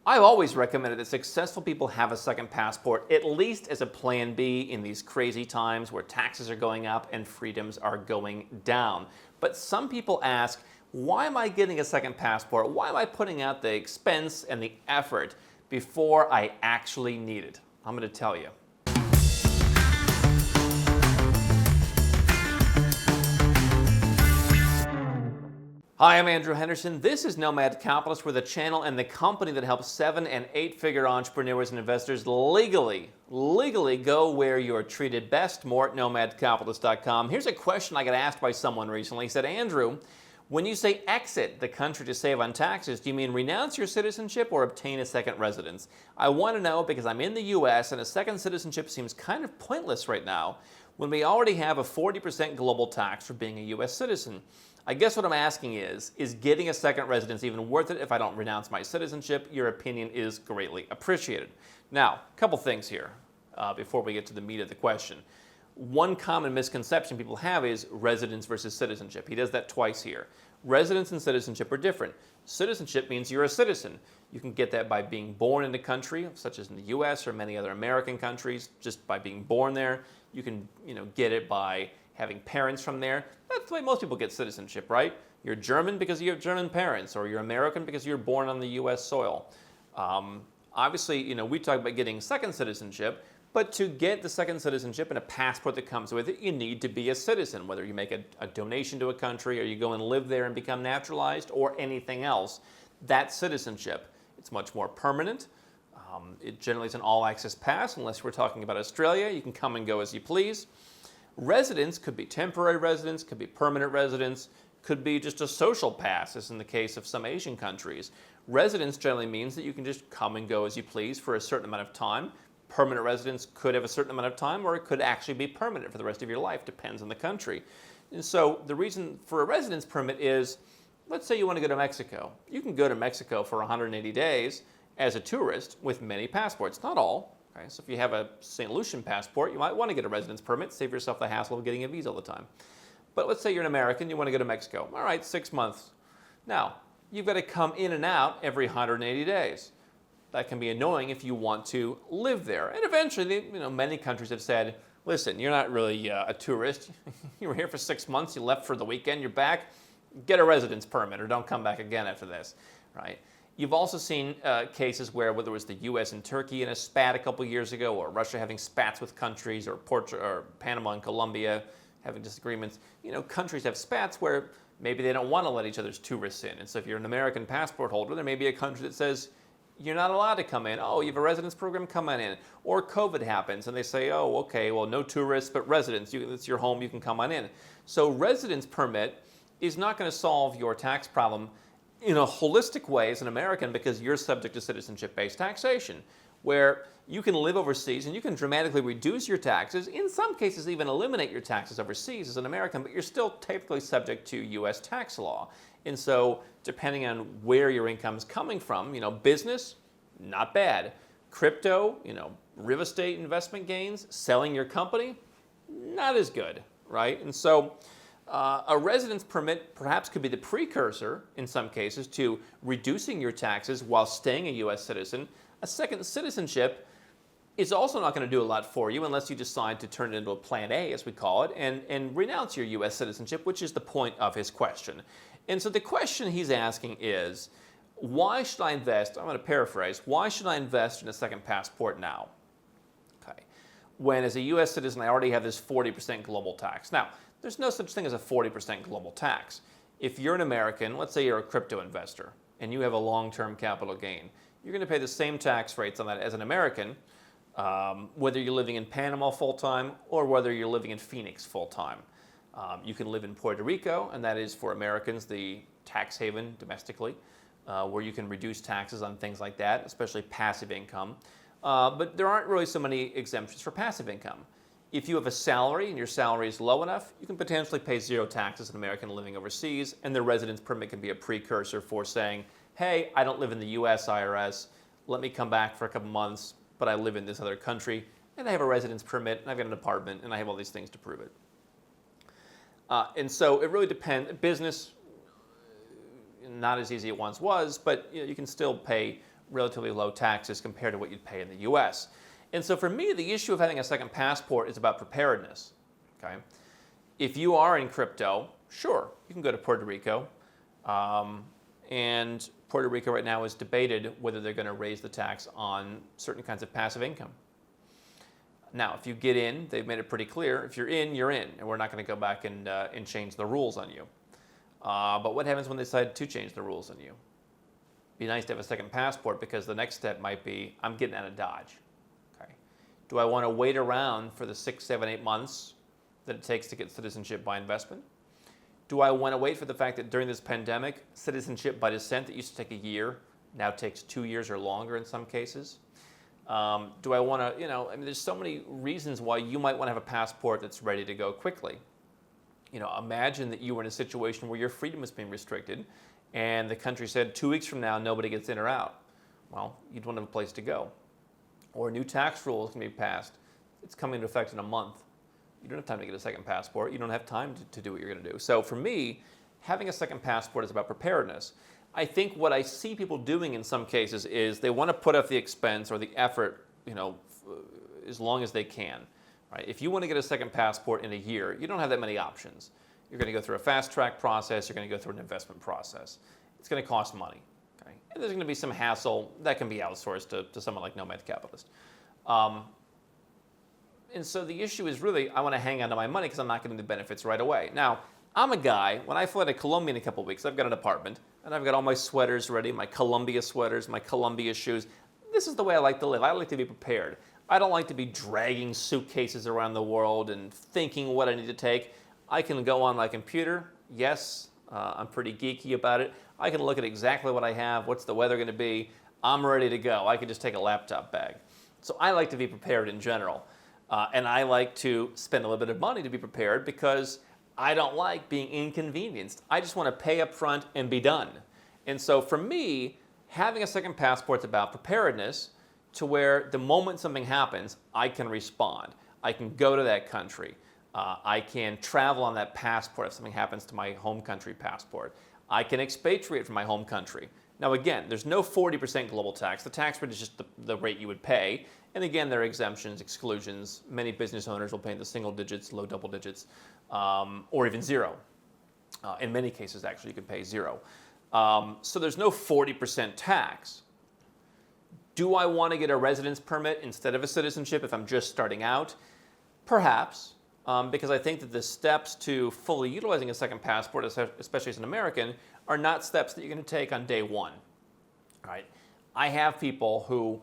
I've always recommended that successful people have a second passport, at least as a plan B in these crazy times where taxes are going up and freedoms are going down. But some people ask, why am I getting a second passport? Why am I putting out the expense and the effort before I actually need it? I'm going to tell you. Hi, I'm Andrew Henderson. This is Nomad Capitalist. We're the channel and the company that helps 7- and 8-figure entrepreneurs and investors legally go where you're treated best. More at nomadcapitalist.com. Here's a question I got asked by someone recently. He said, Andrew, when you say exit the country to save on taxes, do you mean renounce your citizenship or obtain a second residence? I want to know because I'm in the U.S. and a second citizenship seems kind of pointless right now when we already have a 40% global tax for being a U.S. citizen. I guess what I'm asking is getting a second residence even worth it if I don't renounce my citizenship? Your opinion is greatly appreciated. Now, a couple things here before we get to the meat of the question. One common misconception people have is residence versus citizenship. He does that twice here. Residence and citizenship are different. Citizenship means you're a citizen. You can get that by being born in a country, such as in the U.S. or many other American countries, just by being born there. You can, get it by having parents from there. That's the way most people get citizenship, right? You're German because you have German parents, or you're American because you're born on the U.S. soil. Obviously, we talk about getting second citizenship, but to get the second citizenship and a passport that comes with it, you need to be a citizen, whether you make a donation to a country or you go and live there and become naturalized or anything else. That's citizenship. It's much more permanent. It generally is an all-access pass, unless we're talking about Australia. You can come and go as you please. Residence could be temporary residence, could be permanent residence, could be just a social pass, as in the case of some Asian countries. Residence generally means that you can just come and go as you please for a certain amount of time. Permanent residence could have a certain amount of time, or it could actually be permanent for the rest of your life, depends on the country. And so the reason for a residence permit is, let's say you want to go to Mexico. You can go to Mexico for 180 days as a tourist with many passports, not all. Okay, so if you have a St. Lucian passport, you might want to get a residence permit, save yourself the hassle of getting a visa all the time. But let's say you're an American, you want to go to Mexico. All right, 6 months. Now, you've got to come in and out every 180 days. That can be annoying if you want to live there. And eventually, many countries have said, listen, you're not really a tourist. You were here for 6 months, you left for the weekend, you're back. Get a residence permit or don't come back again after this, right? You've also seen cases where whether it was the U.S. and Turkey in a spat a couple years ago, or Russia having spats with countries, or Puerto, or Panama and Colombia having disagreements. Countries have spats where maybe they don't want to let each other's tourists in. And so if you're an American passport holder, there may be a country that says, you're not allowed to come in. Oh, you have a residence program, come on in. Or COVID happens and they say, oh, okay, well, no tourists, but residents. It's your home, you can come on in. So residence permit is not going to solve your tax problem in a holistic way as an American, because you're subject to citizenship-based taxation, where you can live overseas and you can dramatically reduce your taxes, in some cases even eliminate your taxes overseas as an American, but you're still typically subject to U.S. tax law. And so depending on where your income is coming from, business, not bad. Crypto, real estate investment gains, selling your company, not as good, right? And so a residence permit perhaps could be the precursor, in some cases, to reducing your taxes while staying a U.S. citizen. A second citizenship is also not going to do a lot for you unless you decide to turn it into a Plan A, as we call it, and renounce your U.S. citizenship, which is the point of his question. And so the question he's asking is, why should I invest? I'm going to paraphrase. Why should I invest in a second passport now? Okay. When as a U.S. citizen, I already have this 40% global tax. Now, there's no such thing as a 40% global tax. If you're an American, let's say you're a crypto investor, and you have a long-term capital gain, you're going to pay the same tax rates on that as an American, whether you're living in Panama full-time or whether you're living in Phoenix full-time. You can live in Puerto Rico, and that is for Americans the tax haven domestically, where you can reduce taxes on things like that, especially passive income. But there aren't really so many exemptions for passive income. If you have a salary and your salary is low enough, you can potentially pay zero taxes as an American living overseas, and the residence permit can be a precursor for saying, hey, I don't live in the U.S. IRS, let me come back for a couple months, but I live in this other country, and I have a residence permit, and I've got an apartment, and I have all these things to prove it. And so it really depends. Business, not as easy as it once was, but you can still pay relatively low taxes compared to what you'd pay in the U.S. And so for me, the issue of having a second passport is about preparedness. Okay, if you are in crypto, sure, you can go to Puerto Rico, and Puerto Rico right now is debated whether they're going to raise the tax on certain kinds of passive income. Now, if you get in, they've made it pretty clear, if you're in, and we're not going to go back and change the rules on you. But what happens when they decide to change the rules on you? Be nice to have a second passport, because the next step might be, I'm getting out of Dodge. Okay. Do I want to wait around for the 6, 7, 8 months that it takes to get citizenship by investment? Do I want to wait for the fact that during this pandemic, citizenship by descent that used to take a year now takes 2 years or longer in some cases? Do I want to, I mean, there's so many reasons why you might want to have a passport that's ready to go quickly. Imagine that you were in a situation where your freedom was being restricted and the country said 2 weeks from now nobody gets in or out. Well, you'd want to have a place to go. Or new tax rules can be passed. It's coming into effect in a month. You don't have time to get a second passport. You don't have time to do what you're going to do. So for me, having a second passport is about preparedness. I think what I see people doing in some cases is they want to put up the expense or the effort, as long as they can. Right? If you want to get a second passport in a year, you don't have that many options. You're going to go through a fast track process. You're going to go through an investment process. It's going to cost money. Okay? And there's going to be some hassle that can be outsourced to someone like Nomad Capitalist. And so the issue is really, I want to hang on to my money because I'm not getting the benefits right away. Now, I'm a guy, when I fly to Colombia in a couple of weeks, I've got an apartment, and I've got all my sweaters ready, my Columbia sweaters, my Columbia shoes. This is the way I like to live. I like to be prepared. I don't like to be dragging suitcases around the world and thinking what I need to take. I can go on my computer. Yes, I'm pretty geeky about it. I can look at exactly what I have, what's the weather going to be. I'm ready to go. I can just take a laptop bag. So I like to be prepared in general. And I like to spend a little bit of money to be prepared because I don't like being inconvenienced. I just want to pay up front and be done. And so for me, having a second passport is about preparedness to where the moment something happens, I can respond. I can go to that country. I can travel on that passport if something happens to my home country passport. I can expatriate from my home country. Now again, there's no 40% global tax. The tax rate is just the rate you would pay. And again, there are exemptions, exclusions. Many business owners will pay in the single digits, low double digits, or even zero. In many cases, actually, you can pay zero. So there's no 40% tax. Do I want to get a residence permit instead of a citizenship if I'm just starting out? Perhaps, because I think that the steps to fully utilizing a second passport, especially as an American, are not steps that you're going to take on day one. Right? I have people who,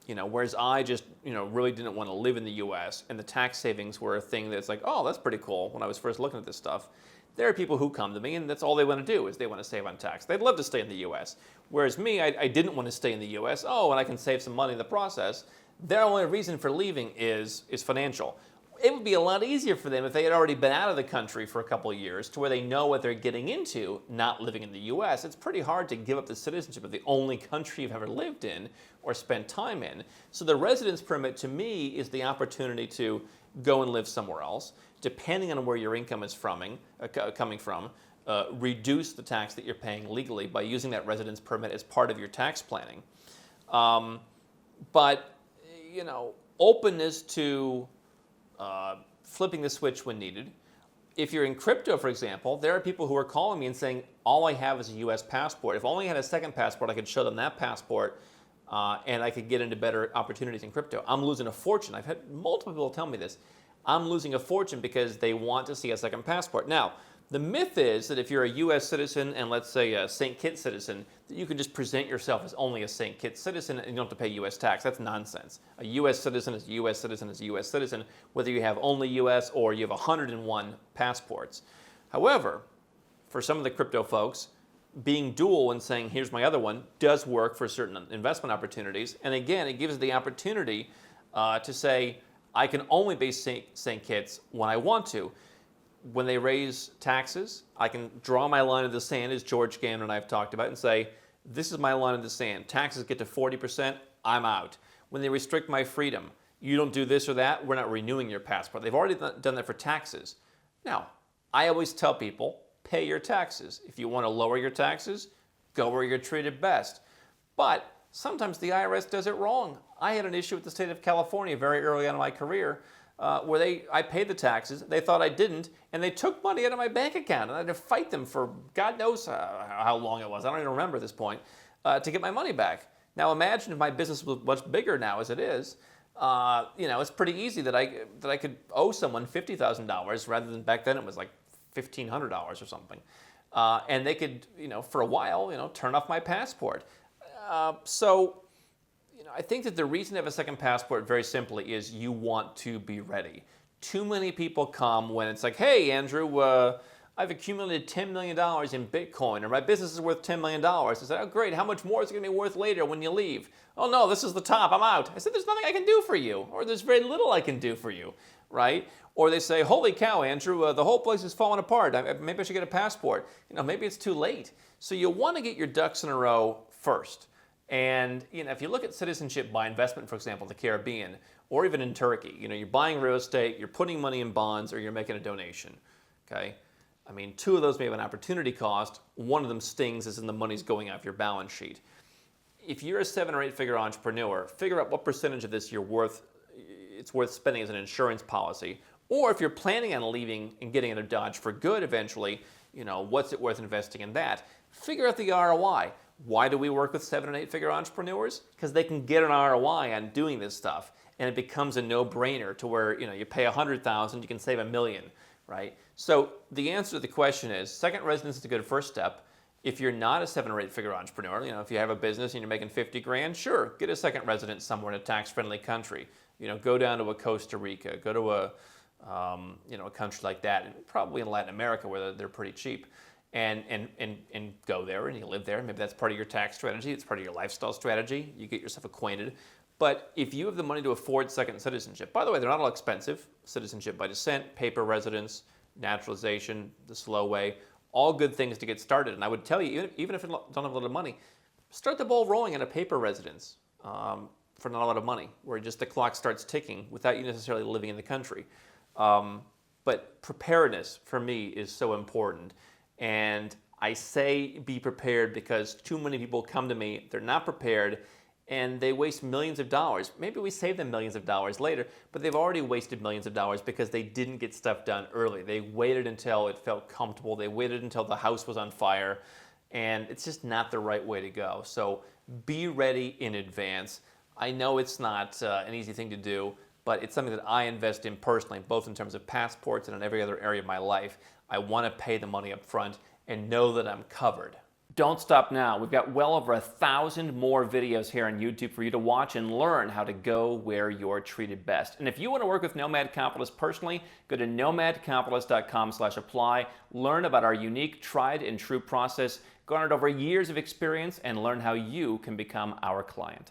whereas I just, really didn't want to live in the U.S. and the tax savings were a thing that's like, oh, that's pretty cool when I was first looking at this stuff. There are people who come to me and that's all they want to do is they want to save on tax. They'd love to stay in the U.S. Whereas me, I didn't want to stay in the U.S. Oh, and I can save some money in the process. Their only reason for leaving is financial. It would be a lot easier for them if they had already been out of the country for a couple of years to where they know what they're getting into, not living in the U.S. It's pretty hard to give up the citizenship of the only country you've ever lived in or spent time in. So the residence permit to me is the opportunity to go and live somewhere else, depending on where your income is coming from, reduce the tax that you're paying legally by using that residence permit as part of your tax planning. But, openness to flipping the switch when needed. If you're in crypto, for example, there are people who are calling me and saying, all I have is a U.S. passport. If only I had a second passport, I could show them that passport and I could get into better opportunities in crypto. I'm losing a fortune. I've had multiple people tell me this. I'm losing a fortune because they want to see a second passport. Now, the myth is that if you're a U.S. citizen and let's say a St. Kitts citizen, that you can just present yourself as only a St. Kitts citizen and you don't have to pay U.S. tax. That's nonsense. A U.S. citizen is a U.S. citizen is a U.S. citizen, whether you have only U.S. or you have 101 passports. However, for some of the crypto folks, being dual and saying, here's my other one, does work for certain investment opportunities. And again, it gives the opportunity to say, I can only be St. Kitts when I want to. When they raise taxes, I can draw my line in the sand, as George Gannon and I have talked about, and say, this is my line in the sand. Taxes get to 40%, I'm out. When they restrict my freedom, you don't do this or that, we're not renewing your passport. They've already done that for taxes. Now, I always tell people, pay your taxes. If you want to lower your taxes, go where you're treated best. But Sometimes the IRS does it wrong. I had an issue with the state of California very early on in my career where I paid the taxes, they thought I didn't, and they took money out of my bank account, and I had to fight them for God knows how long it was. I don't even remember at this point, to get my money back. Now imagine if my business was much bigger now as it is. It's pretty easy that I could owe someone $50,000 rather than back then it was like $1,500 or something. And they could, for a while, turn off my passport. I think that the reason to have a second passport, very simply, is you want to be ready. Too many people come when it's like, hey, Andrew, I've accumulated $10 million in Bitcoin, or my business is worth $10 million. I said, oh, great, how much more is it going to be worth later when you leave? Oh, no, this is the top, I'm out. I said, there's nothing I can do for you, or there's very little I can do for you, right? Or they say, holy cow, Andrew, the whole place is falling apart. Maybe I should get a passport. Maybe it's too late. So you want to get your ducks in a row first. And if you look at citizenship by investment, for example, in the Caribbean, or even in Turkey, you're buying real estate, you're putting money in bonds, or you're making a donation, okay? I mean, two of those may have an opportunity cost. One of them stings as in the money's going off your balance sheet. If you're a 7 or 8 figure entrepreneur, figure out what percentage of this it's worth spending as an insurance policy. Or if you're planning on leaving and getting into Dodge for good eventually, what's it worth investing in that? Figure out the ROI. Why do we work with 7 and 8 figure entrepreneurs? Because they can get an ROI on doing this stuff, and it becomes a no-brainer to where you pay $100,000, you can save $1 million, right? So the answer to the question is second residence is a good first step. If you're not a 7 or 8 figure entrepreneur, if you have a business and you're making 50 grand, sure, get a second residence somewhere in a tax-friendly country. Go down to a Costa Rica, go to a country like that, and probably in Latin America where they're pretty cheap. And go there and you live there. Maybe that's part of your tax strategy. It's part of your lifestyle strategy. You get yourself acquainted. But if you have the money to afford second citizenship, by the way, they're not all expensive. Citizenship by descent, paper residence, naturalization, the slow way, all good things to get started. And I would tell you, even if you don't have a lot of money, start the ball rolling in a paper residence for not a lot of money, where just the clock starts ticking without you necessarily living in the country. But preparedness, for me, is so important. And I say be prepared because too many people come to me, they're not prepared, and they waste millions of dollars. Maybe we save them millions of dollars later, but they've already wasted millions of dollars because they didn't get stuff done early. They waited until it felt comfortable. They waited until the house was on fire, and it's just not the right way to go. So be ready in advance. I know it's not an easy thing to do, but it's something that I invest in personally, both in terms of passports and in every other area of my life. I want to pay the money up front and know that I'm covered. Don't stop now. We've got well over 1,000 more videos here on YouTube for you to watch and learn how to go where you're treated best. And if you want to work with Nomad Capitalists personally, go to nomadcapitalist.com/apply, learn about our unique, tried and true process, garnered over years of experience, and learn how you can become our client.